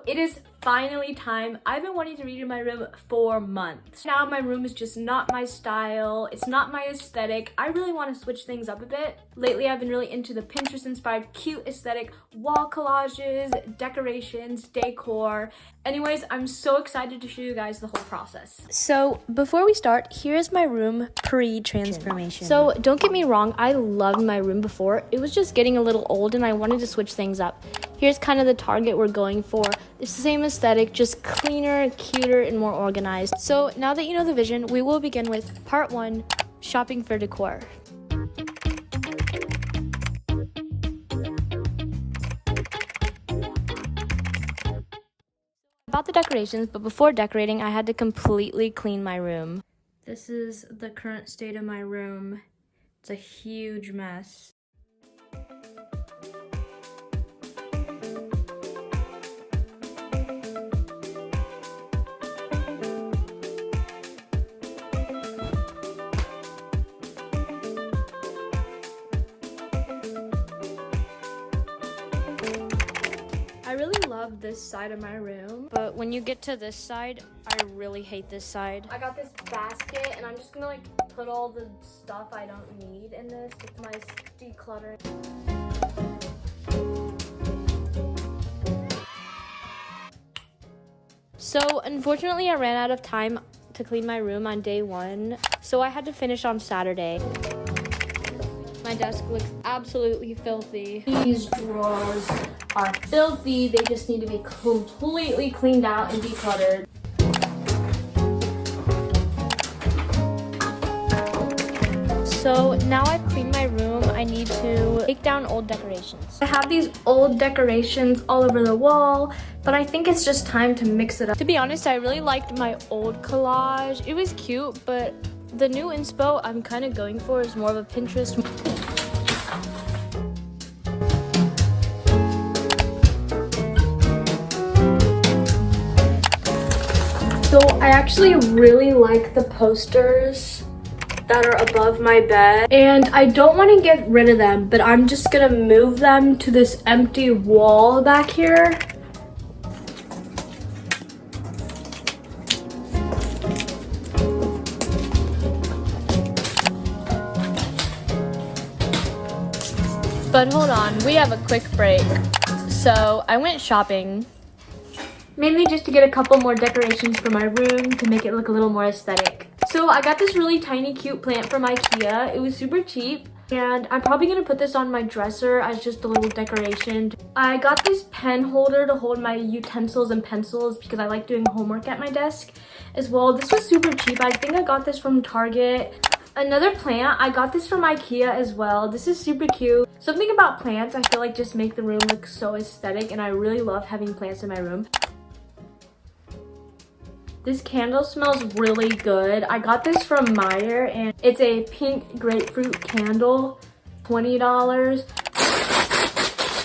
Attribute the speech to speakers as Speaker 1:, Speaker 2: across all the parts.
Speaker 1: it is finally time. I've been wanting to read in my room for months. Now my room is just not my style. It's not my aesthetic. I really want to switch things up a bit. Lately, I've been really into the Pinterest inspired cute aesthetic, wall collages, decorations, decor. Anyways, I'm so excited to show you guys the whole process. So before we start, here's my room pre-transformation. So don't get me wrong, I loved my room before. It was just getting a little old and I wanted to switch things up. Here's kind of the target we're going for. It's the same aesthetic, just cleaner, cuter, and more organized. So now that you know the vision, we will begin with part 1, shopping for decor. I bought the decorations, but before decorating, I had to completely clean my room. This is the current state of my room. It's a huge mess. I really love this side of my room, but when you get to this side, I really hate this side. I got this basket and I'm just gonna like put all the stuff I don't need in this. It's my decluttering. So unfortunately I ran out of time to clean my room on day 1, so I had to finish on Saturday. My desk looks absolutely filthy. These drawers are filthy. They just need to be completely cleaned out and decluttered. So now I've cleaned my room, I need to take down old decorations. I have these old decorations all over the wall, but I think it's just time to mix it up. To be honest, I really liked my old collage. It was cute, but the new inspo I'm kind of going for is more of a Pinterest. So I actually really like the posters that are above my bed, and I don't want to get rid of them, but I'm just gonna move them to this empty wall back here. But hold on, we have a quick break. So I went shopping, mainly just to get a couple more decorations for my room to make it look a little more aesthetic. So I got this really tiny cute plant from IKEA. It was super cheap, and I'm probably gonna put this on my dresser as just a little decoration. I got this pen holder to hold my utensils and pencils because I like doing homework at my desk as well. This was super cheap. I think I got this from Target. Another plant, I got this from IKEA as well. This is super cute. Something about plants I feel like just make the room look so aesthetic, and I really love having plants in my room. This candle smells really good. I got this from Meijer, and it's a pink grapefruit candle, $20.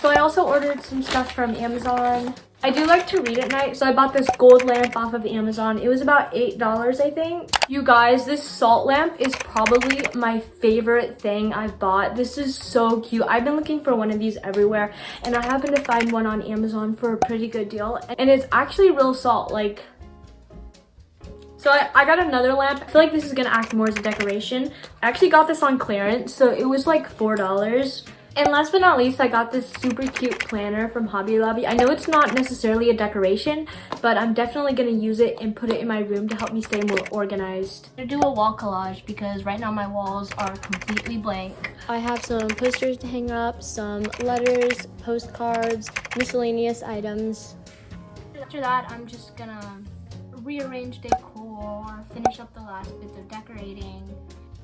Speaker 1: So I also ordered some stuff from Amazon. I do like to read at night, so I bought this gold lamp off of Amazon. It was about $8, I think. You guys, this salt lamp is probably my favorite thing I've bought. This is so cute. I've been looking for one of these everywhere, and I happened to find one on Amazon for a pretty good deal. And it's actually real salt, like. So I got another lamp. I feel like this is gonna act more as a decoration. I actually got this on clearance, so it was like $4. And last but not least, I got this super cute planner from Hobby Lobby. I know it's not necessarily a decoration, but I'm definitely gonna use it and put it in my room to help me stay more organized. I'm gonna do a wall collage because right now my walls are completely blank. I have some posters to hang up, some letters, postcards, miscellaneous items. After that, I'm just gonna rearrange decor, finish up the last bits of decorating.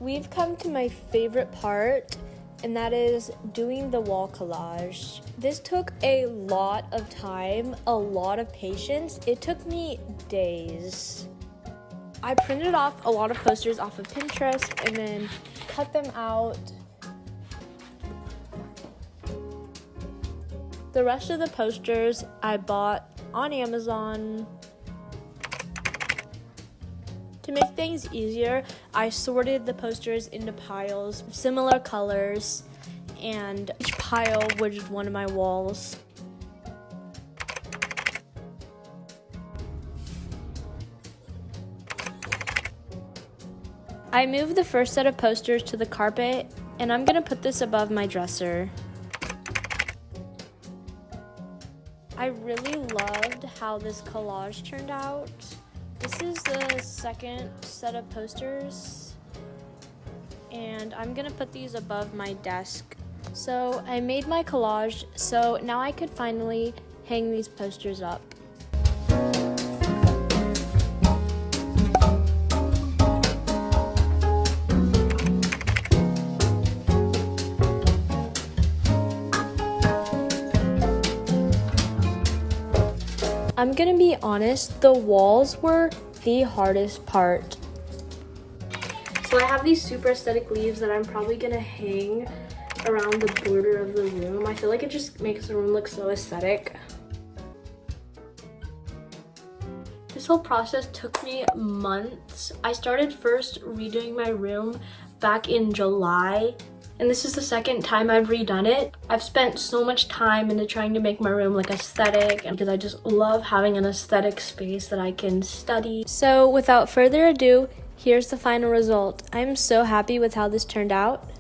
Speaker 1: We've come to my favorite part, and that is doing the wall collage. This took a lot of time, a lot of patience. It took me days. I printed off a lot of posters off of Pinterest and then cut them out. The rest of the posters I bought on Amazon. To make things easier, I sorted the posters into piles of similar colors, and each pile was one of my walls. I moved the first set of posters to the carpet, and I'm gonna put this above my dresser. I really loved how this collage turned out. This is the second set of posters, and I'm gonna put these above my desk. So I made my collage, so now I could finally hang these posters up. I'm gonna be honest, the walls were the hardest part. So I have these super aesthetic leaves that I'm probably gonna hang around the border of the room. I feel like it just makes the room look so aesthetic. This whole process took me months. I started first redoing my room back in July, and this is the second time I've redone it. I've spent so much time into trying to make my room look aesthetic, and because I just love having an aesthetic space that I can study. So without further ado, here's the final result. I'm so happy with how this turned out.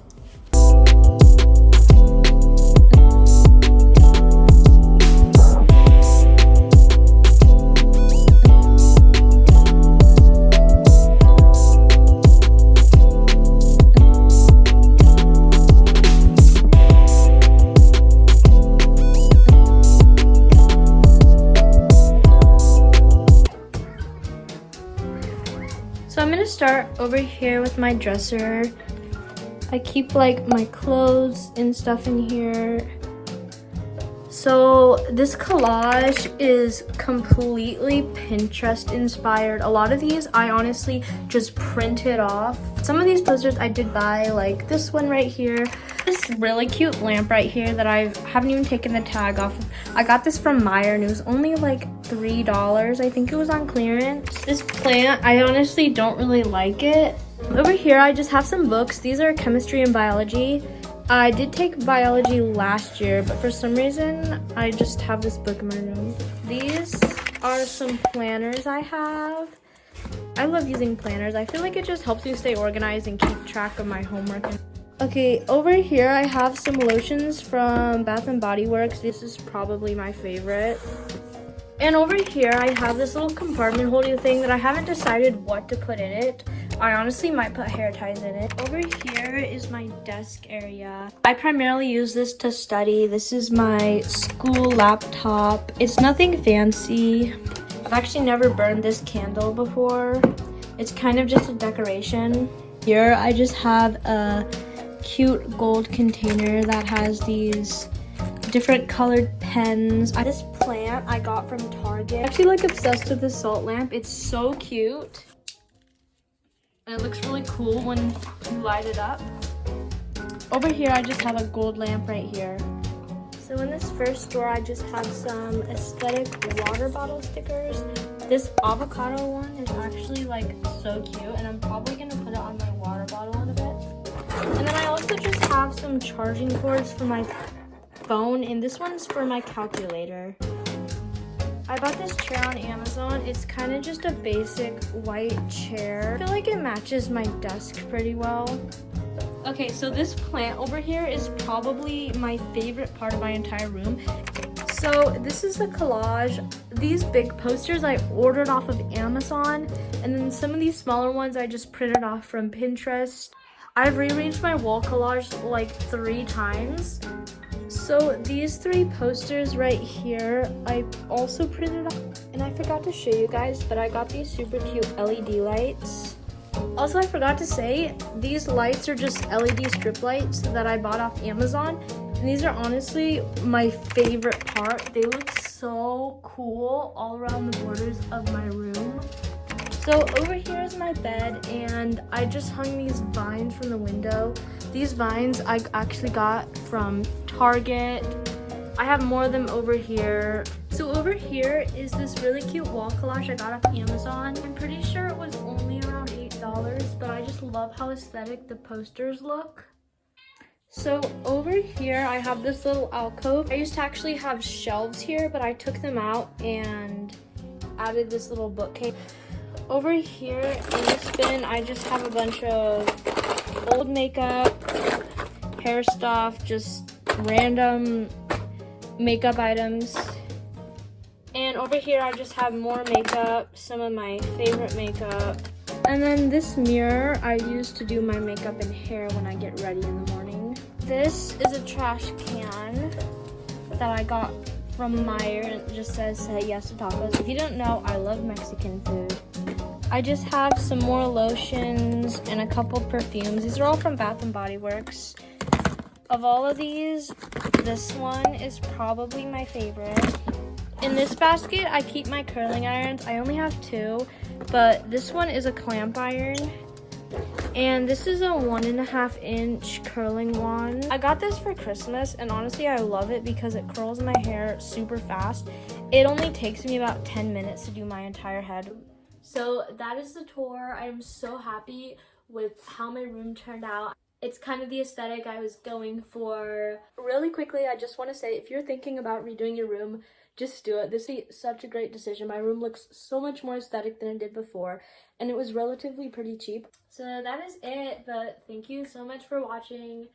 Speaker 1: So I'm gonna start over here with my dresser. I keep like my clothes and stuff in here. So this collage is completely Pinterest inspired. A lot of these I honestly just printed off. Some of these posters I did buy, like this one right here. This really cute lamp right here that I haven't even taken the tag off of. I got this from Meijer and it was only like $3. I think it was on clearance. This plant, I honestly don't really like it. Over here I just have some books. These are chemistry and biology. I did take biology last year, but for some reason I just have this book in my room. These are some planners I have. I love using planners. I feel like it just helps me stay organized and keep track of my homework. Okay, over here I have some lotions from Bath & Body Works. This is probably my favorite. And over here I have this little compartment holding thing that I haven't decided what to put in it. I honestly might put hair ties in it. Over here is my desk area. I primarily use this to study. This is my school laptop. It's nothing fancy. I've actually never burned this candle before. It's kind of just a decoration. Here I just have a cute gold container that has these different colored pens. This plant I got from Target. I'm actually like obsessed with this salt lamp. It's so cute. And it looks really cool when you light it up. Over here I just have a gold lamp right here. So in this first drawer I just have some aesthetic water bottle stickers. This avocado one is actually like so cute and I'm probably gonna put it on my water bottle in a bit. And then I also just have some charging cords for my phone, and this one's for my calculator. I bought this chair on Amazon. It's kind of just a basic white chair. I feel like it matches my desk pretty well. Okay, so this plant over here is probably my favorite part of my entire room. So this is the collage. These big posters I ordered off of Amazon, and then some of these smaller ones I just printed off from Pinterest. I've rearranged my wall collage like 3 times. So these 3 posters right here, I also printed off, and I forgot to show you guys, but I got these super cute LED lights. Also, I forgot to say, these lights are just LED strip lights that I bought off Amazon, and these are honestly my favorite part. They look so cool all around the borders of my room. So over here is my bed, and I just hung these vines from the window. These vines I actually got from Target. I have more of them over here. So over here is this really cute wall collage I got off Amazon. I'm pretty sure it was only around $8, but I just love how aesthetic the posters look. So over here I have this little alcove. I used to actually have shelves here, but I took them out and added this little bookcase. Over here in this bin, I just have a bunch of old makeup, hair stuff, just random makeup items. And over here, I just have more makeup, some of my favorite makeup. And then this mirror I use to do my makeup and hair when I get ready in the morning. This is a trash can that I got from Meijer, and it just says say yes to tacos. If you don't know, I love Mexican food. I just have some more lotions and a couple perfumes. These are all from Bath & Body Works. Of all of these, this one is probably my favorite. In this basket, I keep my curling irons. I only have 2, but this one is a clamp iron. And this is a 1.5 inch curling wand. I got this for Christmas, and honestly, I love it because it curls my hair super fast. It only takes me about 10 minutes to do my entire head. So that is the tour. I'm so happy with how my room turned out. It's kind of the aesthetic I was going for. Really quickly, I just want to say, if you're thinking about redoing your room, just do it. This is such a great decision. My room looks so much more aesthetic than it did before, and it was relatively pretty cheap. So that is it, but thank you so much for watching.